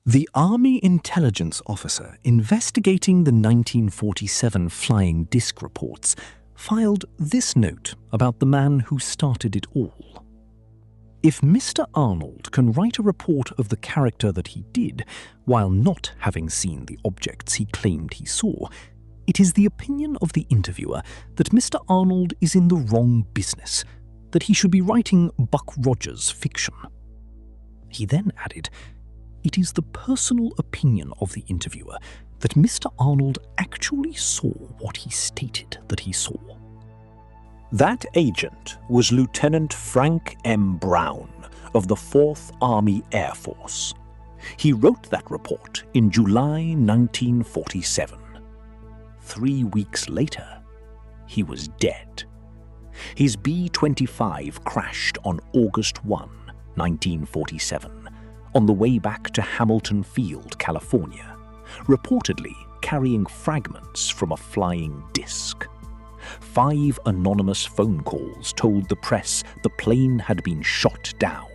The Army intelligence officer investigating the 1947 flying disc reports filed this note about the man who started it all. If Mr. Arnold can write a report of the character that he did, while not having seen the objects he claimed he saw, it is the opinion of the interviewer that Mr. Arnold is in the wrong business, that he should be writing Buck Rogers fiction. He then added, it is the personal opinion of the interviewer that Mr. Arnold actually saw what he stated that he saw. That agent was Lieutenant Frank M. Brown of the 4th Army Air Force. He wrote that report in July 1947. 3 weeks later, he was dead. His B-25 crashed on August 1, 1947, on the way back to Hamilton Field, California, reportedly carrying fragments from a flying disc. 5 anonymous phone calls told the press the plane had been shot down.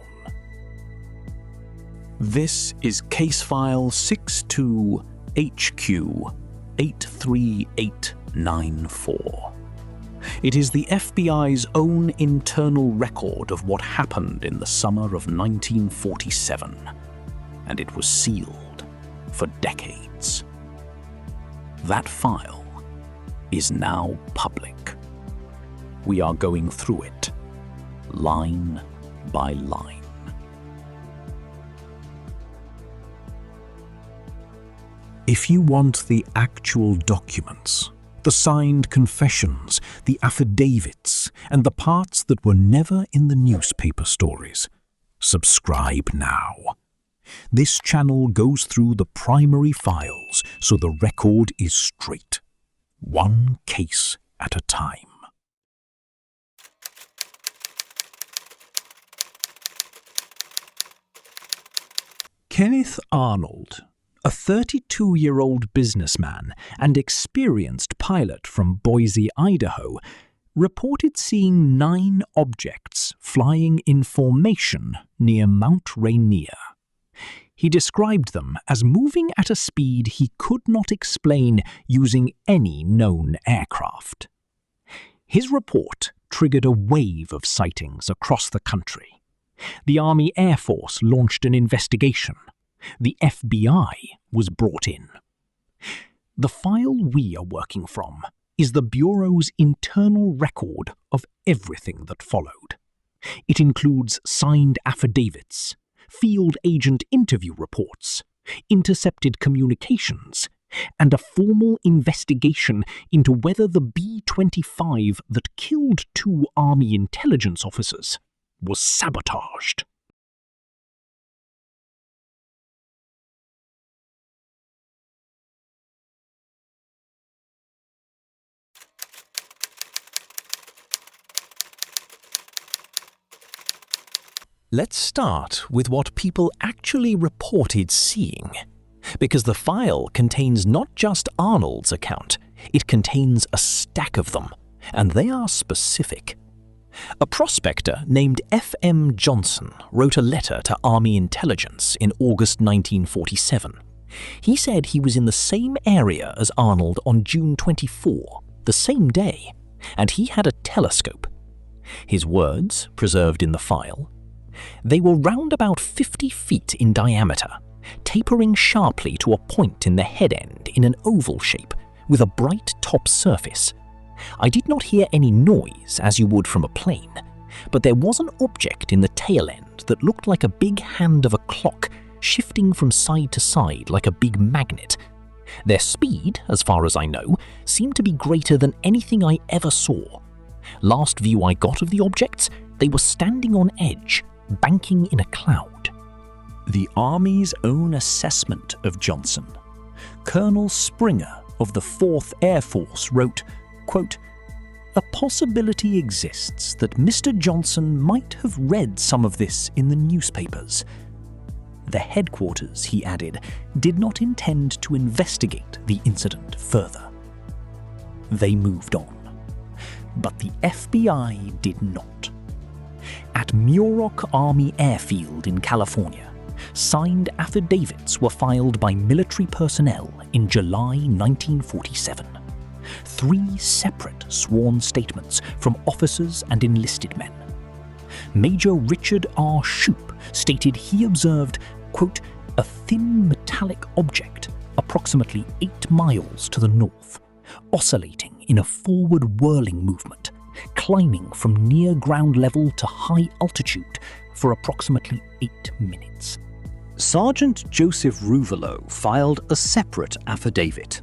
This is Case File 62HQ83894. It is the FBI's own internal record of what happened in the summer of 1947, and it was sealed for decades. That file is now public. We are going through it, line by line. If you want the actual documents, the signed confessions, the affidavits, and the parts that were never in the newspaper stories, subscribe now. This channel goes through the primary files so the record is straight, one case at a time. Kenneth Arnold, a 32-year-old businessman and experienced pilot from Boise, Idaho, reported seeing 9 objects flying in formation near Mount Rainier. He described them as moving at a speed he could not explain using any known aircraft. His report triggered a wave of sightings across the country. The Army Air Force launched an investigation. The FBI was brought in. The file we are working from is the Bureau's internal record of everything that followed. It includes signed affidavits, field agent interview reports, intercepted communications, and a formal investigation into whether the B-25 that killed 2 Army intelligence officers was sabotaged. Let's start with what people actually reported seeing, because the file contains not just Arnold's account, it contains a stack of them, and they are specific. A prospector named F.M. Johnson wrote a letter to Army intelligence in August 1947. He said he was in the same area as Arnold on June 24, the same day, and he had a telescope. His words, preserved in the file, they were round about 50 feet in diameter, tapering sharply to a point in the head end in an oval shape with a bright top surface. I did not hear any noise as you would from a plane, but there was an object in the tail end that looked like a big hand of a clock shifting from side to side like a big magnet. Their speed, as far as I know, seemed to be greater than anything I ever saw. Last view I got of the objects, they were standing on edge, banking in a cloud. The Army's own assessment of Johnson. Colonel Springer of the 4th Air Force wrote, quote, "A possibility exists that Mr. Johnson might have read some of this in the newspapers." The headquarters, he added, did not intend to investigate the incident further. They moved on. But the FBI did not. At Muroc Army Air Field in California, Signed affidavits were filed by military personnel in July 1947. 3 separate sworn statements from officers and enlisted men. Major Richard R. Shoup stated he observed, quote, a thin metallic object approximately 8 miles to the north, oscillating in a forward whirling movement, climbing from near ground level to high altitude for approximately 8 minutes. Sergeant Joseph Ruvalo filed a separate affidavit.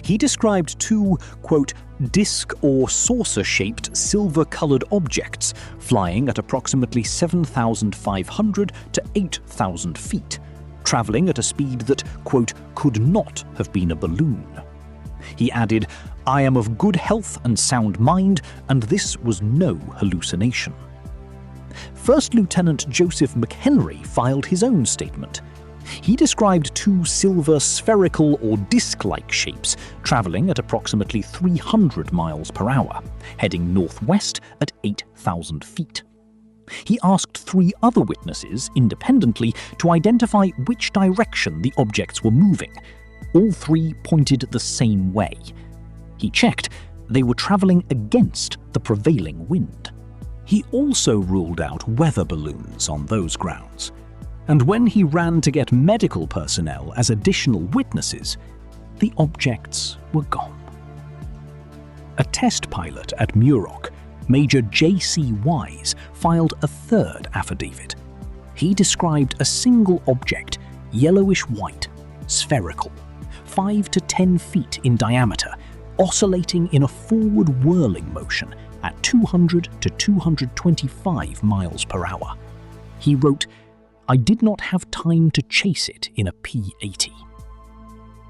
He described 2, quote, disc or saucer-shaped silver-colored objects flying at approximately 7,500 to 8,000 feet, traveling at a speed that, quote, could not have been a balloon. He added, I am of good health and sound mind, and this was no hallucination. First Lieutenant Joseph McHenry filed his own statement. He described 2 silver spherical or disc-like shapes traveling at approximately 300 miles per hour, heading northwest at 8,000 feet. He asked 3 other witnesses independently to identify which direction the objects were moving. All 3 pointed the same way. He checked they were traveling against the prevailing wind. He also ruled out weather balloons on those grounds. And when he ran to get medical personnel as additional witnesses, the objects were gone. A test pilot at Muroc, Major J.C. Wise, filed a 3rd affidavit. He described a single object, yellowish-white, spherical, 5 to 10 feet in diameter, oscillating in a forward whirling motion at 200 to 225 miles per hour. He wrote, I did not have time to chase it in a P-80.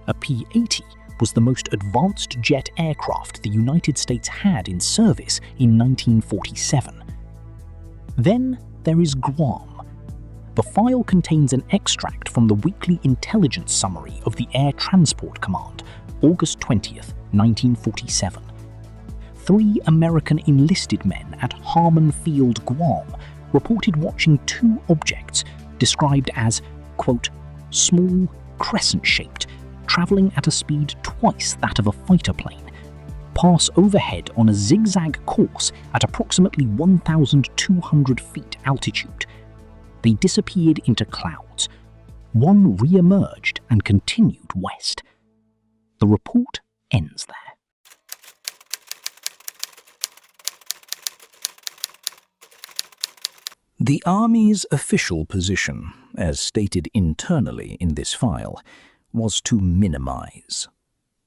A P-80 was the most advanced jet aircraft the United States had in service in 1947. Then there is Guam. The file contains an extract from the weekly intelligence summary of the Air Transport Command, August 20th, 1947. 3 American enlisted men at Harmon Field, Guam, reported watching 2 objects described as, quote, small, crescent-shaped, traveling at a speed twice that of a fighter plane, pass overhead on a zigzag course at approximately 1,200 feet altitude. They disappeared into clouds. One re-emerged and continued west. The report ends there. The Army's official position, as stated internally in this file, was to minimize.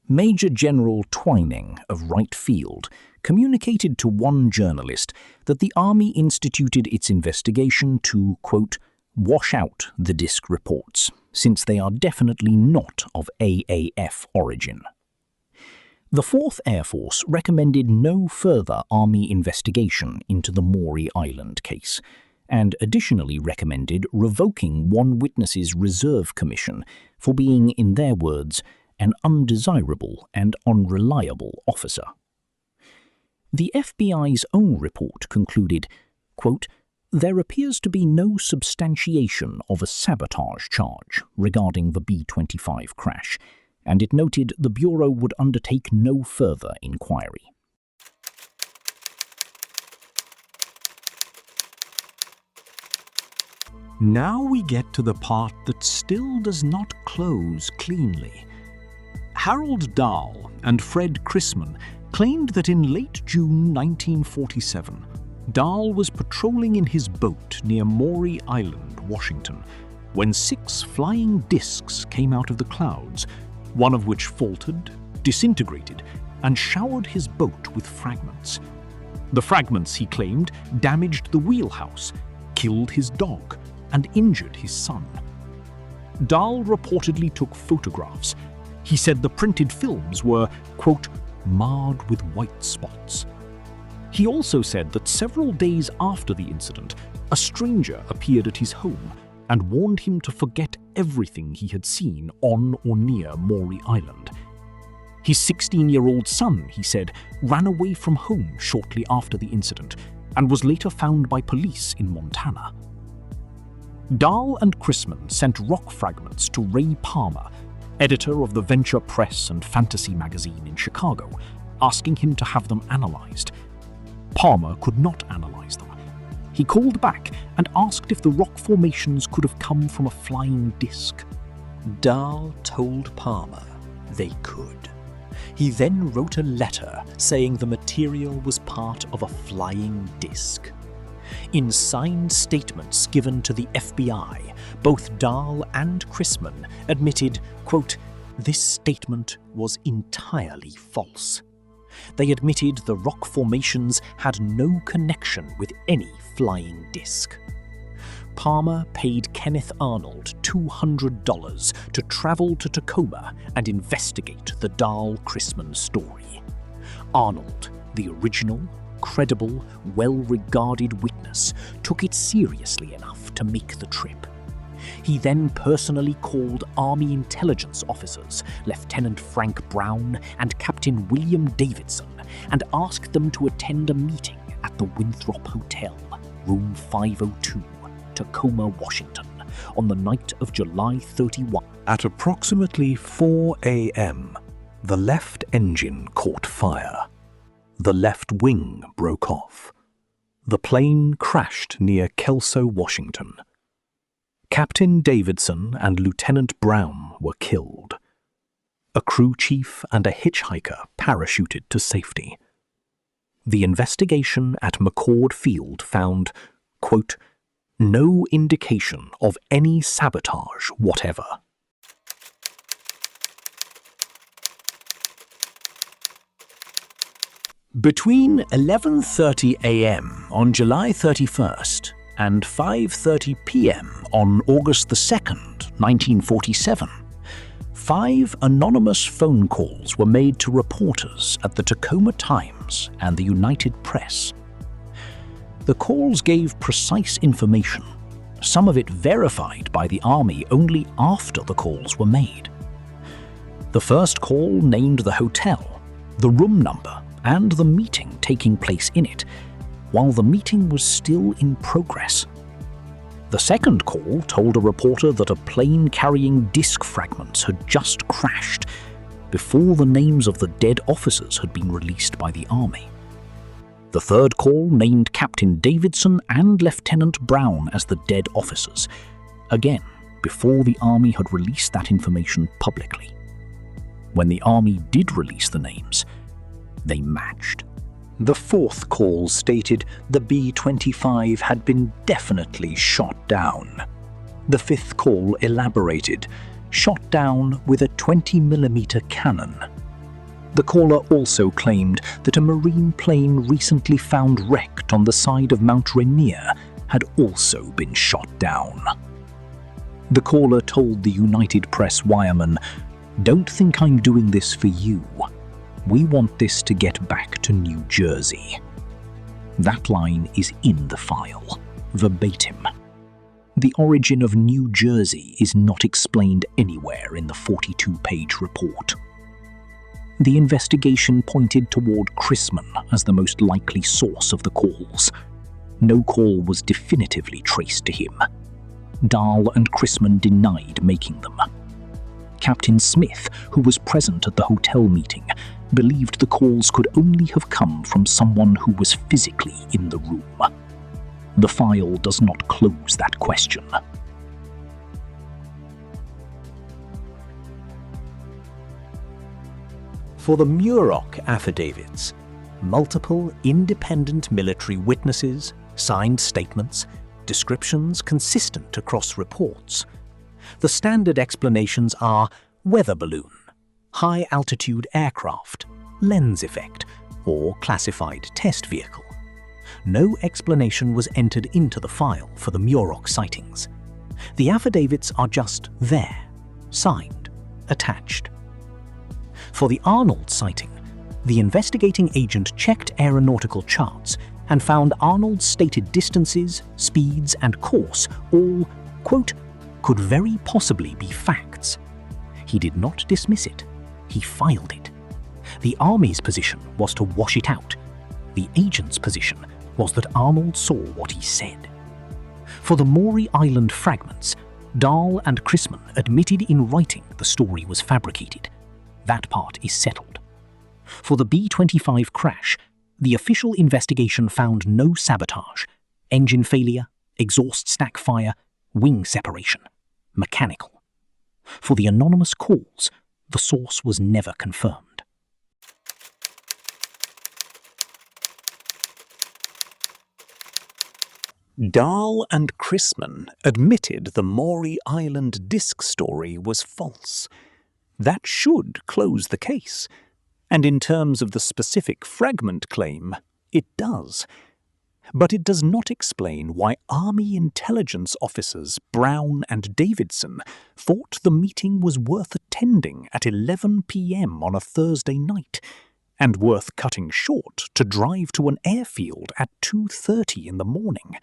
Major General Twining of Wright Field communicated to one journalist that the Army instituted its investigation to, quote, wash out the disc reports, since they are definitely not of AAF origin. The 4th Air Force recommended no further Army investigation into the Maury Island case, and additionally recommended revoking one witness's reserve commission for being, in their words, an undesirable and unreliable officer. The FBI's own report concluded, quote, there appears to be no substantiation of a sabotage charge regarding the B-25 crash, and it noted the Bureau would undertake no further inquiry. Now we get to the part that still does not close cleanly. Harold Dahl and Fred Chrisman claimed that in late June 1947, Dahl was patrolling in his boat near Maury Island, Washington, when 6 flying discs came out of the clouds, one of which faltered, disintegrated, and showered his boat with fragments. The fragments, he claimed, damaged the wheelhouse, killed his dog, and injured his son. Dahl reportedly took photographs. He said the printed films were, quote, marred with white spots. He also said that several days after the incident, a stranger appeared at his home and warned him to forget everything he had seen on or near Maury Island. His 16-year-old son, he said, ran away from home shortly after the incident and was later found by police in Montana. Dahl and Chrisman sent rock fragments to Ray Palmer, editor of the Venture Press and Fantasy magazine in Chicago, asking him to have them analyzed. Palmer could not analyze them. He called back and asked if the rock formations could have come from a flying disc. Dahl told Palmer they could. He then wrote a letter saying the material was part of a flying disc. In signed statements given to the FBI, both Dahl and Chrisman admitted, quote, "This statement was entirely false." They admitted the rock formations had no connection with any flying disc. Palmer paid Kenneth Arnold $200 to travel to Tacoma and investigate the Dahl-Chrisman story. Arnold, the original, credible, well-regarded witness, took it seriously enough to make the trip. He then personally called Army intelligence officers, Lieutenant Frank Brown and Captain William Davidson, and asked them to attend a meeting at the Winthrop Hotel, room 502, Tacoma, Washington, on the night of July 31. At approximately 4 a.m., the left engine caught fire. The left wing broke off. The plane crashed near Kelso, Washington. Captain Davidson and Lieutenant Brown were killed. A crew chief and a hitchhiker parachuted to safety. The investigation at McCord Field found, quote, "no indication of any sabotage whatever." Between 11:30 a.m. on July 31st and 5:30 p.m. on August 2nd, 1947, 5 anonymous phone calls were made to reporters at the Tacoma Times and the United Press. The calls gave precise information, some of it verified by the Army only after the calls were made. The first call named the hotel, the room number, and the meeting taking place in it, while the meeting was still in progress. The second call told a reporter that a plane carrying disc fragments had just crashed before the names of the dead officers had been released by the Army. The third call named Captain Davidson and Lieutenant Brown as the dead officers, again before the Army had released that information publicly. When the Army did release the names, they matched. The fourth call stated the B-25 had been definitely shot down. The fifth call elaborated, shot down with a 20mm cannon. The caller also claimed that a Marine plane recently found wrecked on the side of Mount Rainier had also been shot down. The caller told the United Press wireman, "Don't think I'm doing this for you. We want this to get back to New Jersey." That line is in the file, verbatim. The origin of New Jersey is not explained anywhere in the 42-page report. The investigation pointed toward Chrisman as the most likely source of the calls. No call was definitively traced to him. Dahl and Chrisman denied making them. Captain Smith, who was present at the hotel meeting, believed the calls could only have come from someone who was physically in the room. The file does not close that question. For the Muroc affidavits, multiple independent military witnesses, signed statements, descriptions consistent across reports. The standard explanations are weather balloon, high-altitude aircraft, lens effect, or classified test vehicle. No explanation was entered into the file for the Muroc sightings. The affidavits are just there, signed, attached. For the Arnold sighting, the investigating agent checked aeronautical charts and found Arnold's stated distances, speeds, and course all, quote, could very possibly be facts. He did not dismiss it. He filed it. The Army's position was to wash it out. The agent's position was that Arnold saw what he said. For the Maury Island fragments, Dahl and Chrisman admitted in writing the story was fabricated. That part is settled. For the B-25 crash, the official investigation found no sabotage, engine failure, exhaust stack fire, wing separation, mechanical. For the anonymous calls, the source was never confirmed. Dahl and Chrisman admitted the Maury Island disk story was false. That should close the case. And in terms of the specific fragment claim, it does. But it does not explain why Army intelligence officers Brown and Davidson thought the meeting was worth attending at 11 p.m. on a Thursday night, and worth cutting short to drive to an airfield at 2:30 in the morning.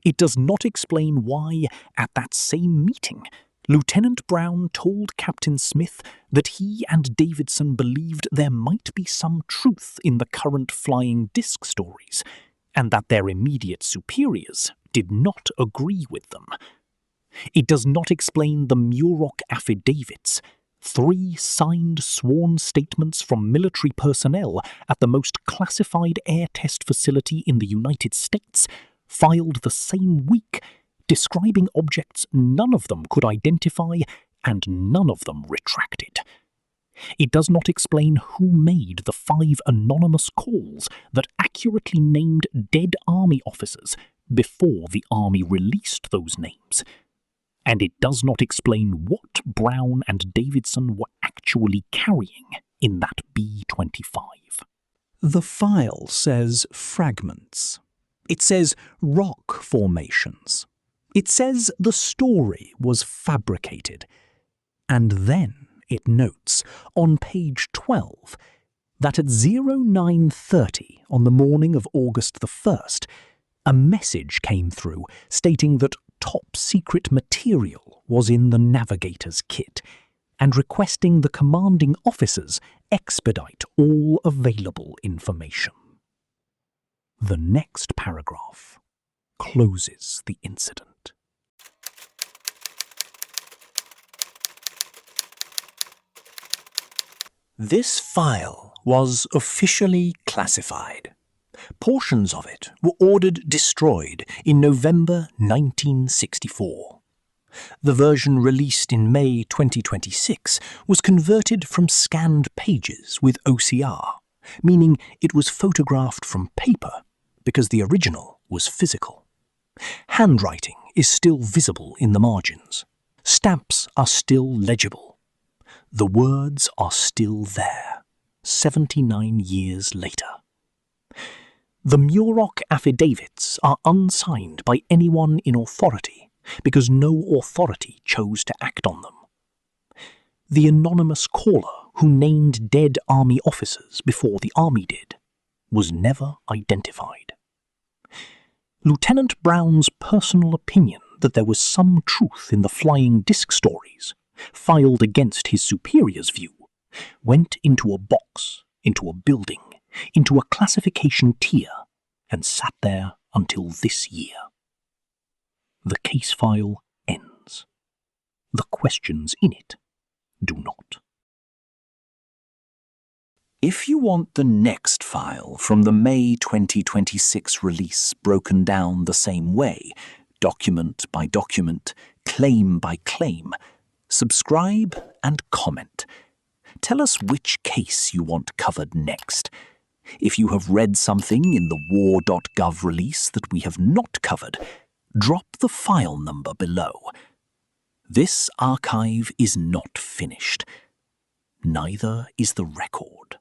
It does not explain why, at that same meeting, Lieutenant Brown told Captain Smith that he and Davidson believed there might be some truth in the current flying disc stories, and that their immediate superiors did not agree with them. It does not explain the Muroc affidavits, 3 signed sworn statements from military personnel at the most classified air test facility in the United States, filed the same week, describing objects none of them could identify and none of them retracted. It does not explain who made the 5 anonymous calls that accurately named dead Army officers before the Army released those names. And it does not explain what Brown and Davidson were actually carrying in that B-25. The file says fragments. It says rock formations. It says the story was fabricated. And then it notes, on page 12, that at 09:30 on the morning of August the 1st, a message came through stating that top-secret material was in the navigator's kit, and requesting the commanding officers expedite all available information. The next paragraph closes the incident. This file was officially classified. Portions of it were ordered destroyed in November 1964. The version released in May 2026 was converted from scanned pages with OCR, meaning it was photographed from paper, because the original was physical. Handwriting is still visible in the margins. Stamps are still legible. The words are still there, 79 years later. The Muroc affidavits are unsigned by anyone in authority, because no authority chose to act on them. The anonymous caller who named dead Army officers before the Army did was never identified. Lieutenant Brown's personal opinion that there was some truth in the flying disc stories, filed against his superior's view, went into a box, into a building, into a classification tier, and sat there until this year. The case file ends. The questions in it do not. If you want the next file from the May 2026 release broken down the same way, document by document, claim by claim, subscribe and comment. Tell us which case you want covered next. If you have read something in the war.gov release that we have not covered, drop the file number below. This archive is not finished. Neither is the record.